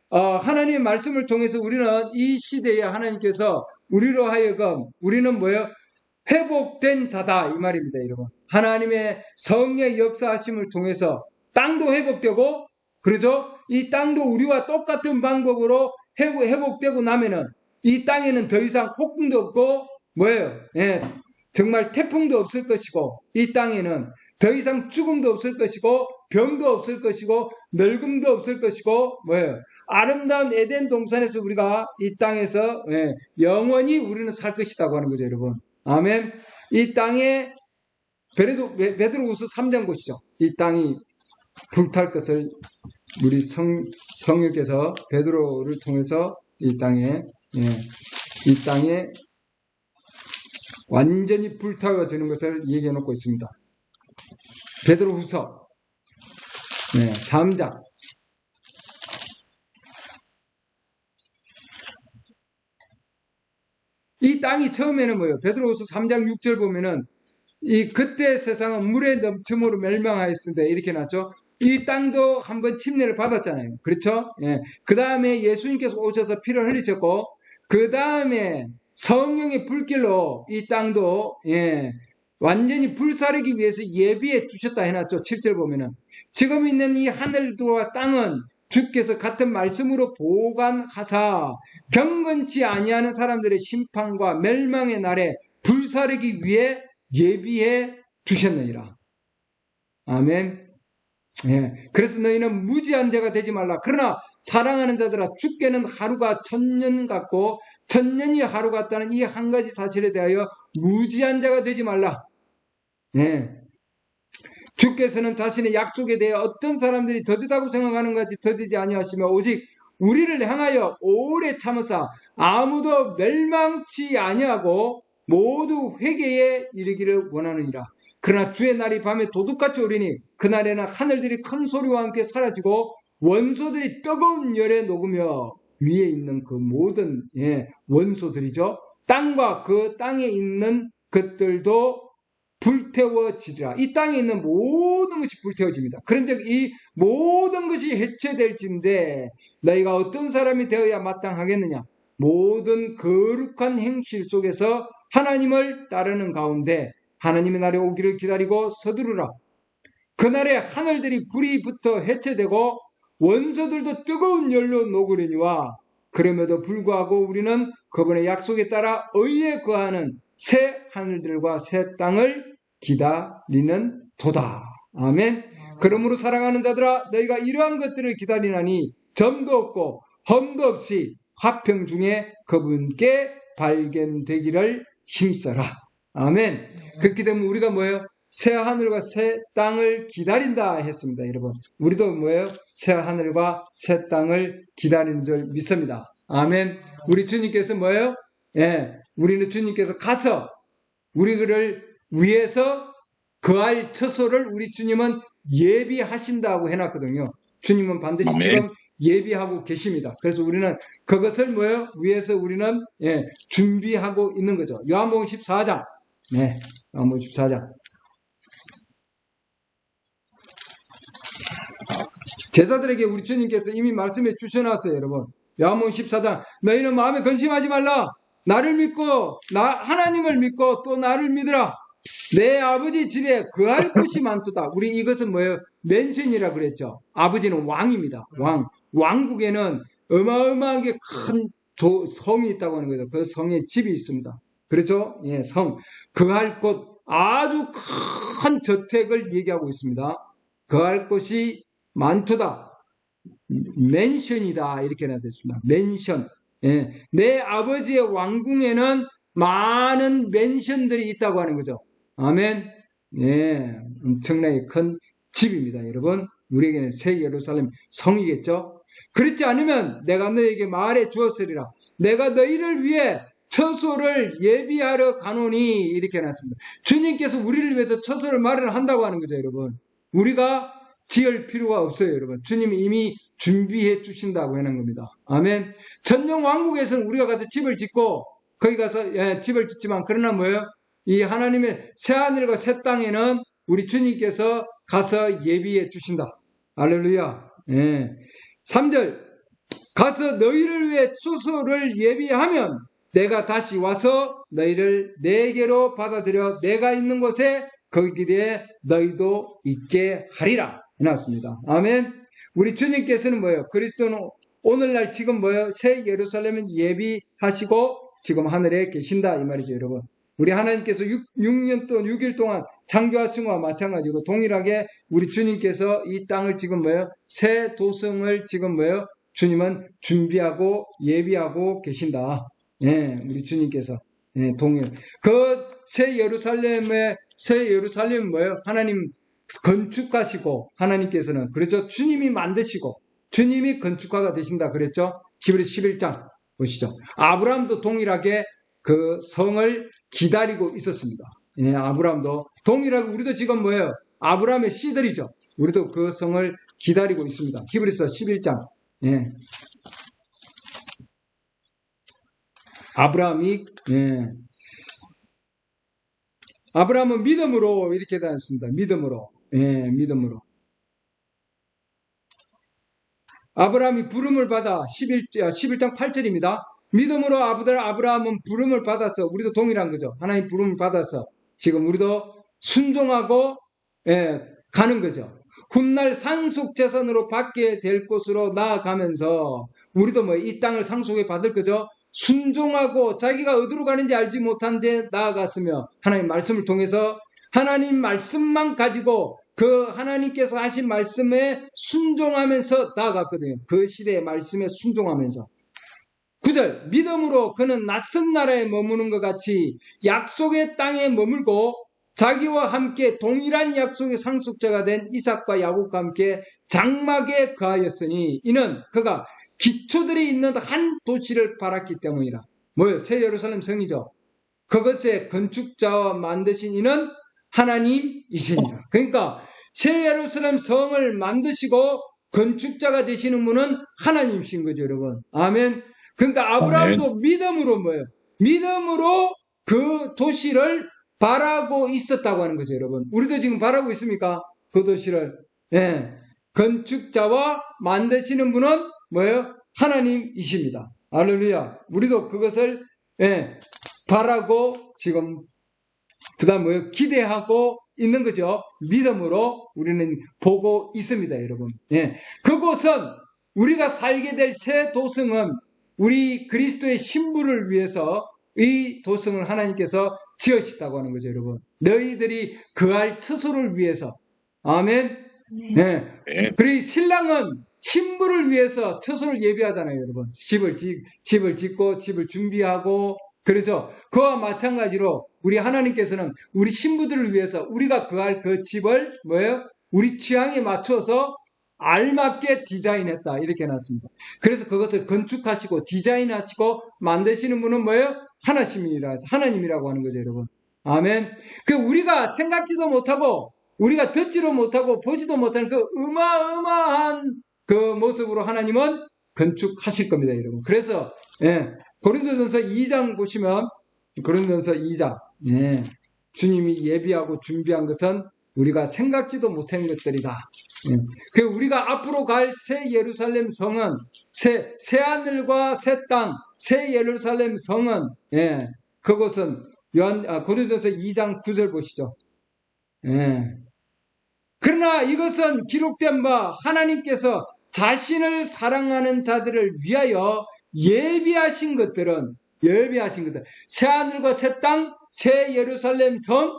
하나님의 말씀을 통해서 우리는 이 시대에 하나님께서 우리로 하여금 우리는 뭐예요? 회복된 자다 이 말입니다, 여러분. 하나님의 성령의 역사하심을 통해서 땅도 회복되고, 그러죠? 이 땅도 우리와 똑같은 방법으로 회복되고 나면은 이 땅에는 더 이상 폭풍도 없고 뭐예요? 예, 정말 태풍도 없을 것이고, 이 땅에는 더 이상 죽음도 없을 것이고, 병도 없을 것이고, 늙음도 없을 것이고, 뭐예요? 아름다운 에덴 동산에서 우리가 이 땅에서 영원히 우리는 살 것이라고 하는 거죠, 여러분. 아멘. 이 땅에 베드로후서 3장 보시죠. 이 땅이 불탈 것을 우리 성령께서 베드로를 통해서 이 땅에 완전히 불타워지는 것을 얘기해 놓고 있습니다. 베드로후서 3장 이 땅이 처음에는 뭐예요? 베드로후서 3장 6절 보면은 그때 세상은 물에 넘침으로 멸망하였는데 이렇게 났죠. 이 땅도 한번 침례를 받았잖아요. 그렇죠? 예. 그 다음에 예수님께서 오셔서 피를 흘리셨고, 그 다음에 성령의 불길로 이 땅도 완전히 불사르기 위해서 예비해 두셨다 해놨죠. 7절 보면은 지금 있는 이 하늘과 땅은 주께서 같은 말씀으로 보관하사 경건치 아니하는 사람들의 심판과 멸망의 날에 불사르기 위해 예비해 두셨느니라. 아멘. 예. 그래서 너희는 무지한 자가 되지 말라. 그러나 사랑하는 자들아, 주께는 하루가 천년 같고 천년이 하루 같다는 이 한 가지 사실에 대하여 무지한 자가 되지 말라. 예. 주께서는 자신의 약속에 대해 어떤 사람들이 더디다고 생각하는 것이 더디지 아니하시며 오직 우리를 향하여 오래 참으사 아무도 멸망치 아니하고 모두 회개에 이르기를 원하느니라. 그러나 주의 날이 밤에 도둑같이 오리니 그날에는 하늘들이 큰 소리와 함께 사라지고 원소들이 뜨거운 열에 녹으며 위에 있는 그 모든 원소들이죠. 땅과 그 땅에 있는 것들도 불태워지리라. 이 땅에 있는 모든 것이 불태워집니다. 그런즉 이 모든 것이 해체될진데 너희가 어떤 사람이 되어야 마땅하겠느냐? 모든 거룩한 행실 속에서 하나님을 따르는 가운데 하나님의 날이 오기를 기다리고 서두르라. 그날에 하늘들이 불이 붙어 해체되고 원소들도 뜨거운 열로 녹으려니와 그럼에도 불구하고 우리는 그분의 약속에 따라 의에 거하는 새 하늘들과 새 땅을 기다리는 도다. 아멘. 그러므로 사랑하는 자들아, 너희가 이러한 것들을 기다리나니 점도 없고 험도 없이 화평 중에 그분께 발견되기를 힘써라. 아멘. 그렇기 때문에 우리가 뭐예요? 새 하늘과 새 땅을 기다린다 했습니다, 여러분. 우리도 뭐예요? 새 하늘과 새 땅을 기다리는 줄 믿습니다. 아멘. 우리 주님께서 뭐예요? 우리는 주님께서 가서 우리를 위해서 거할 처소를 우리 주님은 예비하신다고 해놨거든요. 주님은 반드시 지금 예비하고 계십니다. 그래서 우리는 그것을 뭐예요? 위해서 우리는 준비하고 있는 거죠. 요한복음 14장. 요한복음 14장. 제자들에게 우리 주님께서 이미 말씀해 주셔놨어요, 여러분. 요한복음 14장. 너희는 마음에 근심하지 말라. 나를 믿고 하나님을 믿고 또 나를 믿으라. 내 아버지 집에 거할 곳이 많도다. 우리 이것은 뭐예요? 맨션이라 그랬죠. 아버지는 왕입니다. 왕국에는 어마어마하게 큰 성이 있다고 하는 거죠. 그 성에 집이 있습니다. 그렇죠? 성. 거할 곳, 아주 큰 저택을 얘기하고 있습니다. 거할 곳이 많도다. 맨션이다 이렇게 나왔습니다. 맨션. 예, 내 아버지의 왕궁에는 많은 맨션들이 있다고 하는 거죠. 아멘. 예, 엄청나게 큰 집입니다, 여러분. 우리에게는 새 예루살렘 성이겠죠. 그렇지 않으면 내가 너에게 말해 주었으리라. 내가 너희를 위해 처소를 예비하러 가노니 이렇게 해놨습니다. 주님께서 우리를 위해서 처소를 마련한다고 하는 거죠, 여러분. 우리가 지을 필요가 없어요, 여러분. 주님이 이미 준비해 주신다고 해놓은 겁니다. 아멘. 전영 왕국에서는 우리가 가서 집을 짓고 거기 가서 집을 짓지만 그러나 뭐예요? 이 하나님의 새하늘과 새 땅에는 우리 주님께서 가서 예비해 주신다. 할렐루야. 예. 3절 가서 너희를 위해 처소를 예비하면 내가 다시 와서 너희를 내게로 받아들여 내가 있는 곳에 거기에 너희도 있게 하리라 해놨습니다. 아멘. 우리 주님께서는 뭐예요? 그리스도는 오늘날 지금 뭐예요? 새 예루살렘은 예비하시고 지금 하늘에 계신다 이 말이죠, 여러분. 우리 하나님께서 6년 동안 6일 동안 창조하신 것과 마찬가지고 동일하게 우리 주님께서 이 땅을 지금 뭐예요? 새 도성을 지금 뭐예요? 주님은 준비하고 예비하고 계신다. 예, 우리 주님께서 예, 동일. 그 새 예루살렘은 뭐예요? 하나님 건축하시고 하나님께서는 그렇죠? 주님이 만드시고 주님이 건축가가 되신다 그랬죠? 히브리서 11장 보시죠. 아브라함도 동일하게 그 성을 기다리고 있었습니다. 예, 아브라함도 동일하게 우리도 지금 뭐예요? 아브라함의 씨들이죠. 우리도 그 성을 기다리고 있습니다. 히브리서 11장. 예. 아브라함은 믿음으로 이렇게 다녔습니다. 믿음으로. 예, 믿음으로. 아브라함이 부름을 받아 11장 8절입니다. 믿음으로 아브라함은 부름을 받아서 우리도 동일한 거죠. 하나님 부름을 받아서 지금 우리도 순종하고 가는 거죠. 훗날 상속재산으로 받게 될 곳으로 나아가면서 우리도 뭐 이 땅을 상속해 받을 거죠. 순종하고 자기가 어디로 가는지 알지 못한 데 나아갔으며 하나님 말씀을 통해서 하나님 말씀만 가지고 그 하나님께서 하신 말씀에 순종하면서 나아갔거든요. 그 시대의 말씀에 순종하면서. 9절 믿음으로 그는 낯선 나라에 머무는 것 같이 약속의 땅에 머물고 자기와 함께 동일한 약속의 상속자가 된 이삭과 야곱과 함께 장막에 거하였으니 이는 그가 기초들이 있는 한 도시를 바랐기 때문이라. 뭐예요? 새 예루살렘 성이죠. 그것의 건축자와 만드신 이는 하나님이시니라. 그러니까 새 예루살렘 성을 만드시고 건축자가 되시는 분은 하나님이신 거죠, 여러분. 아멘. 그러니까 아브라함도 믿음으로 뭐예요? 믿음으로 그 도시를 바라고 있었다고 하는 거죠, 여러분. 우리도 지금 바라고 있습니까? 그 도시를. 예. 건축자와 만드시는 분은 뭐예요? 하나님이십니다. 할렐루야. 우리도 그것을 바라고 지금 그다음 뭐예요? 기대하고 있는 거죠. 믿음으로 우리는 보고 있습니다, 여러분. 예. 그곳은 우리가 살게 될 새 도성은 우리 그리스도의 신부를 위해서 이 도성을 하나님께서 지으셨다고 하는 거죠, 여러분. 너희들이 거할 처소를 위해서. 아멘. 네. 그리고 신랑은 신부를 위해서 처소를 예비하잖아요, 여러분. 집을 짓고 집을 준비하고 그렇죠. 그와 마찬가지로 우리 하나님께서는 우리 신부들을 위해서 우리가 거할 그 집을 뭐예요? 우리 취향에 맞춰서 알맞게 디자인했다 이렇게 해놨습니다. 그래서 그것을 건축하시고 디자인하시고 만드시는 분은 뭐예요? 하나님이라고 하는 거죠, 여러분. 아멘. 그 우리가 생각지도 못하고 우리가 듣지도 못하고 보지도 못하는 그 어마어마한 그 모습으로 하나님은 건축하실 겁니다, 여러분. 그래서 고린도전서 2장 보시면 고린도전서 2장 주님이 예비하고 준비한 것은 우리가 생각지도 못한 것들이다. 그 우리가 앞으로 갈 새 예루살렘 성은 새 하늘과 새 땅, 새 예루살렘 성은 그것은 고린도전서 2장 9절 보시죠. 그러나 이것은 기록된 바 하나님께서 자신을 사랑하는 자들을 위하여 예비하신 것들 새 하늘과 새 땅, 새 예루살렘 성,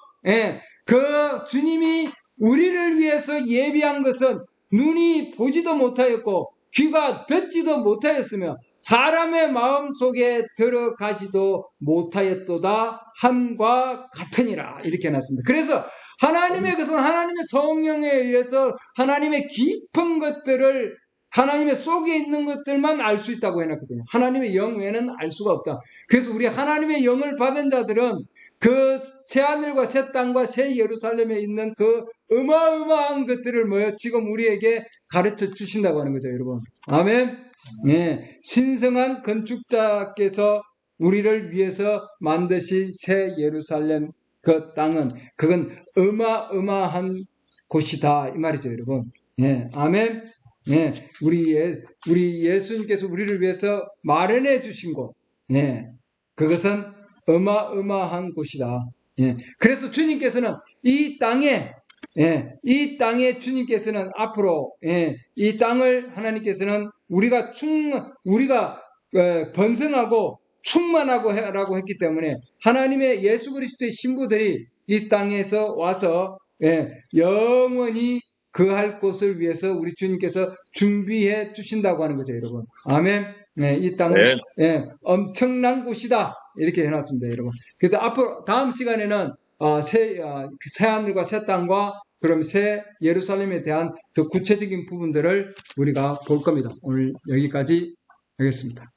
그 주님이 우리를 위해서 예비한 것은 눈이 보지도 못하였고 귀가 듣지도 못하였으며 사람의 마음 속에 들어가지도 못하였도다 함과 같으니라. 이렇게 해놨습니다. 그래서 하나님의 것은 하나님의 성령에 의해서 하나님의 깊은 것들을 하나님의 속에 있는 것들만 알 수 있다고 해놨거든요. 하나님의 영 외에는 알 수가 없다. 그래서 우리 하나님의 영을 받은 자들은 그 새하늘과 새 땅과 새 예루살렘에 있는 그 어마어마한 것들을 지금 우리에게 가르쳐 주신다고 하는 거죠, 여러분. 아멘. 예, 신성한 건축자께서 우리를 위해서 만드신 새 예루살렘 그 땅은 그건 어마어마한 곳이다 이 말이죠, 여러분. 예, 아멘. 예, 우리 예수님께서 우리를 위해서 마련해 주신 곳. 예, 그것은 어마어마한 곳이다. 예, 그래서 주님께서는 이 땅에 주님께서는 앞으로 이 땅을 하나님께서는 우리가 번성하고 충만하고 라고 했기 때문에 하나님의 예수 그리스도의 신부들이 이 땅에서 와서 영원히 거할 곳을 위해서 우리 주님께서 준비해 주신다고 하는 거죠, 여러분. 아멘. 이 땅은 엄청난 곳이다. 이렇게 해놨습니다, 여러분. 그래서 앞으로 다음 시간에는 새 하늘과 새 땅과 그럼 새 예루살렘에 대한 더 구체적인 부분들을 우리가 볼 겁니다. 오늘 여기까지 하겠습니다.